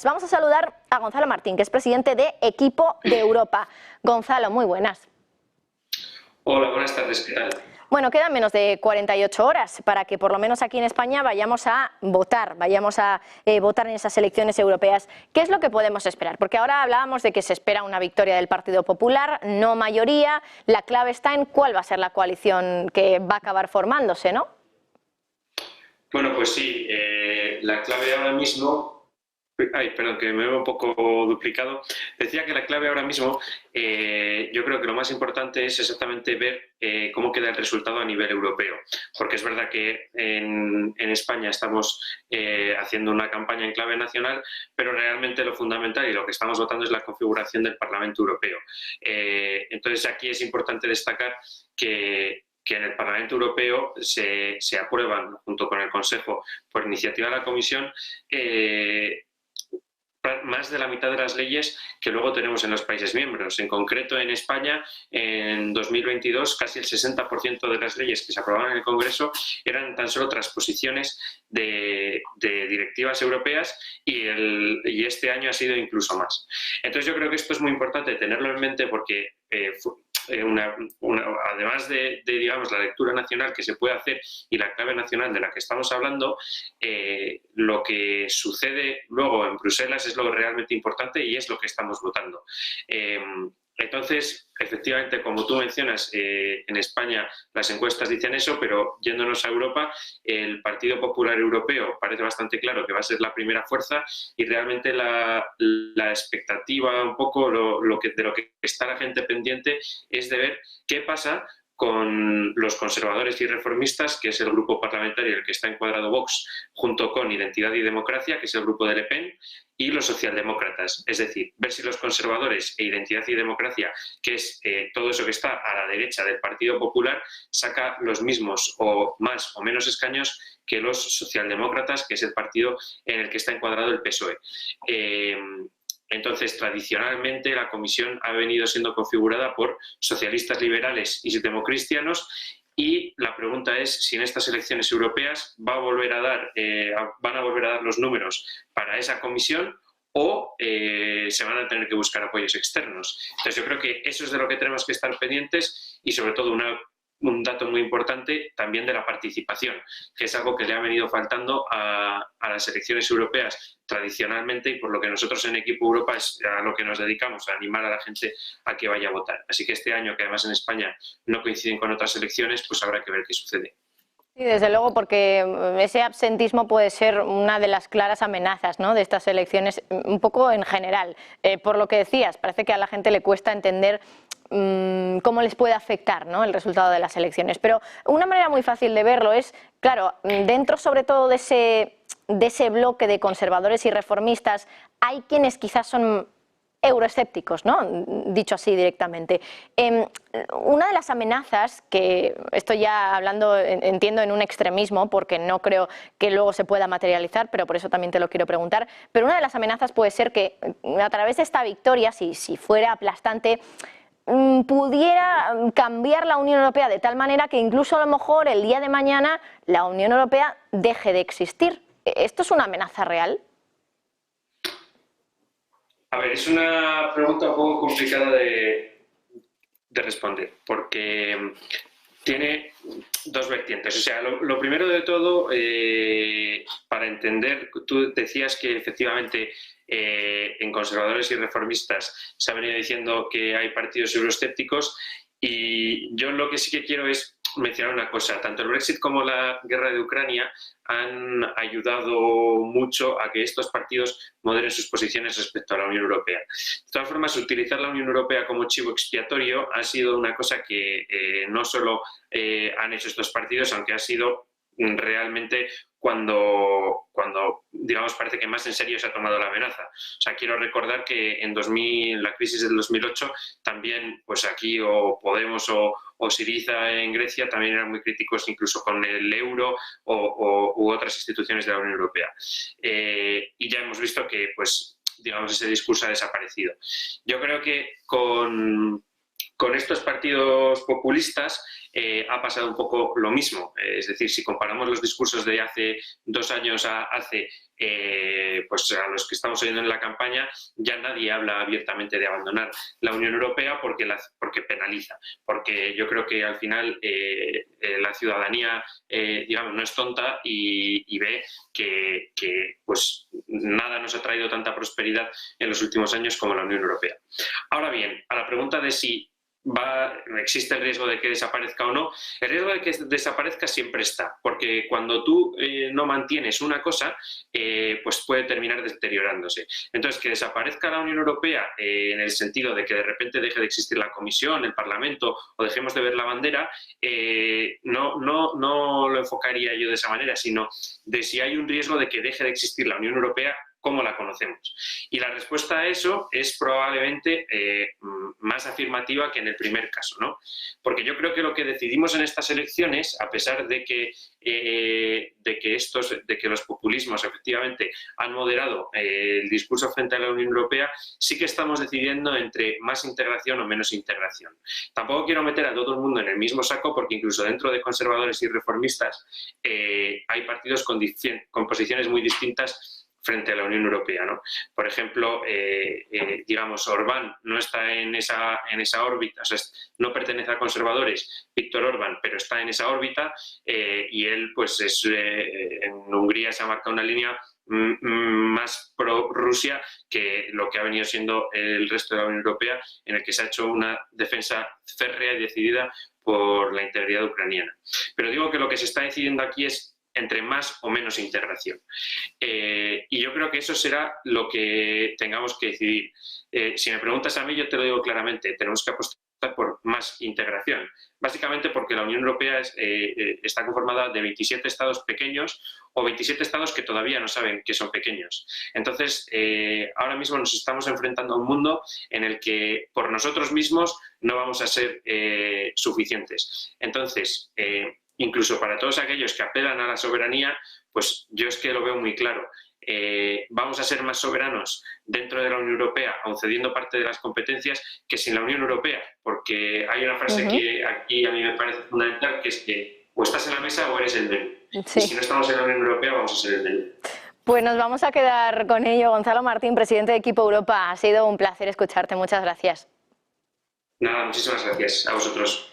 Vamos a saludar a Gonzalo Martín, que es presidente de Equipo de Europa. Gonzalo, muy buenas. Hola, buenas tardes, ¿qué tal? Bueno, quedan menos de 48 horas para que por lo menos aquí en España vayamos a votar en esas elecciones europeas. ¿Qué es lo que podemos esperar? Porque ahora hablábamos de que se espera una victoria del Partido Popular, no mayoría. La clave está en cuál va a ser la coalición que va a acabar formándose, ¿no? Bueno, pues sí, la clave ahora mismo... Ay, perdón, que me veo un poco duplicado. Decía que la clave ahora mismo, yo creo que lo más importante es exactamente ver cómo queda el resultado a nivel europeo. Porque es verdad que en España estamos haciendo una campaña en clave nacional, pero realmente lo fundamental y lo que estamos votando es la configuración del Parlamento Europeo. Entonces aquí es importante destacar que en el Parlamento Europeo se aprueban, junto con el Consejo, por iniciativa de la Comisión, más de la mitad de las leyes que luego tenemos en los países miembros. En concreto, en España, en 2022, casi el 60% de las leyes que se aprobaban en el Congreso eran tan solo transposiciones de directivas europeas y este año ha sido incluso más. Entonces yo creo que esto es muy importante tenerlo en mente porque además de digamos, la lectura nacional que se puede hacer y la clave nacional de la que estamos hablando, lo que sucede luego en Bruselas es lo realmente importante y es lo que estamos votando. Entonces, efectivamente, como tú mencionas, en España las encuestas dicen eso, pero yéndonos a Europa, el Partido Popular Europeo parece bastante claro que va a ser la primera fuerza y realmente la expectativa, un poco de lo que está la gente pendiente, es de ver qué pasa con los conservadores y reformistas, que es el grupo parlamentario en el que está encuadrado Vox, junto con Identidad y Democracia, que es el grupo de Le Pen, y los socialdemócratas. Es decir, ver si los conservadores e Identidad y Democracia, que es todo eso que está a la derecha del Partido Popular, saca los mismos o más o menos escaños que los socialdemócratas, que es el partido en el que está encuadrado el PSOE. Entonces, tradicionalmente, la Comisión ha venido siendo configurada por socialistas liberales y democristianos y la pregunta es si en estas elecciones europeas van a volver a dar los números para esa comisión o se van a tener que buscar apoyos externos. Entonces, yo creo que eso es de lo que tenemos que estar pendientes y, sobre todo, un dato muy importante también de la participación, que es algo que le ha venido faltando a las elecciones europeas tradicionalmente y por lo que nosotros en Equipo Europa es a lo que nos dedicamos, a animar a la gente a que vaya a votar. Así que este año, que además en España no coinciden con otras elecciones, pues habrá que ver qué sucede. Sí, desde luego, porque ese absentismo puede ser una de las claras amenazas, ¿no?, de estas elecciones, un poco en general. Por lo que decías, parece que a la gente le cuesta entender cómo les puede afectar, ¿no?, el resultado de las elecciones. Pero una manera muy fácil de verlo es, claro, dentro sobre todo de ese bloque de conservadores y reformistas, hay quienes quizás son euroescépticos, ¿no?, dicho así directamente. Una de las amenazas, que estoy ya hablando, entiendo, en un extremismo, porque no creo que luego se pueda materializar, pero por eso también te lo quiero preguntar, pero una de las amenazas puede ser que a través de esta victoria, si fuera aplastante, pudiera cambiar la Unión Europea de tal manera que incluso a lo mejor el día de mañana la Unión Europea deje de existir. ¿Esto es una amenaza real? A ver, es una pregunta un poco complicada de responder, porque tiene dos vertientes. O sea, lo primero de todo, para entender, tú decías que efectivamente en conservadores y reformistas se ha venido diciendo que hay partidos euroescépticos y yo lo que sí que quiero es mencionar una cosa. Tanto el Brexit como la guerra de Ucrania han ayudado mucho a que estos partidos moderen sus posiciones respecto a la Unión Europea. De todas formas, utilizar la Unión Europea como chivo expiatorio ha sido una cosa que no solo han hecho estos partidos, aunque ha sido realmente cuando digamos, parece que más en serio se ha tomado la amenaza. O sea, quiero recordar que en la crisis del 2008 también, pues aquí o Podemos o Syriza en Grecia también eran muy críticos incluso con el euro u otras instituciones de la Unión Europea. Y ya hemos visto que, pues, digamos, ese discurso ha desaparecido. Yo creo que con estos partidos populistas ha pasado un poco lo mismo. Es decir, si comparamos los discursos de hace 2 años a hace pues a los que estamos oyendo en la campaña, ya nadie habla abiertamente de abandonar la Unión Europea porque penaliza, porque yo creo que al final la ciudadanía, digamos, no es tonta y ve que pues nada nos ha traído tanta prosperidad en los últimos años como la Unión Europea. Ahora bien, a la pregunta de si existe el riesgo de que desaparezca o no, el riesgo de que desaparezca siempre está, porque cuando tú no mantienes una cosa, pues puede terminar deteriorándose. Entonces, que desaparezca la Unión Europea en el sentido de que de repente deje de existir la Comisión, el Parlamento o dejemos de ver la bandera, no lo enfocaría yo de esa manera, sino de si hay un riesgo de que deje de existir la Unión Europea como la conocemos. Y la respuesta a eso es probablemente más afirmativa que en el primer caso, ¿no? Porque yo creo que lo que decidimos en estas elecciones, a pesar de que los populismos efectivamente han moderado el discurso frente a la Unión Europea, sí que estamos decidiendo entre más integración o menos integración. Tampoco quiero meter a todo el mundo en el mismo saco, porque incluso dentro de conservadores y reformistas hay partidos con posiciones muy distintas frente a la Unión Europea, ¿no? Por ejemplo, digamos, Orbán no está en esa órbita, o sea, no pertenece a conservadores, Víctor Orbán, pero está en esa órbita y él, pues, en Hungría se ha marcado una línea más pro-Rusia que lo que ha venido siendo el resto de la Unión Europea, en el que se ha hecho una defensa férrea y decidida por la integridad ucraniana. Pero digo que lo que se está decidiendo aquí es entre más o menos integración. Y yo creo que eso será lo que tengamos que decidir. Si me preguntas a mí, yo te lo digo claramente, tenemos que apostar por más integración. Básicamente porque la Unión Europea está conformada de 27 estados pequeños o 27 estados que todavía no saben que son pequeños. Entonces, ahora mismo nos estamos enfrentando a un mundo en el que por nosotros mismos no vamos a ser suficientes. Entonces, incluso para todos aquellos que apelan a la soberanía, pues yo es que lo veo muy claro. Vamos a ser más soberanos dentro de la Unión Europea, aun cediendo parte de las competencias, que sin la Unión Europea, porque hay una frase que aquí a mí me parece fundamental, que es que o estás en la mesa o eres el menú. Sí. Y si no estamos en la Unión Europea, vamos a ser el menú. Pues nos vamos a quedar con ello. Gonzalo Martín, presidente de Equipo Europa, ha sido un placer escucharte. Muchas gracias. Nada, muchísimas gracias a vosotros.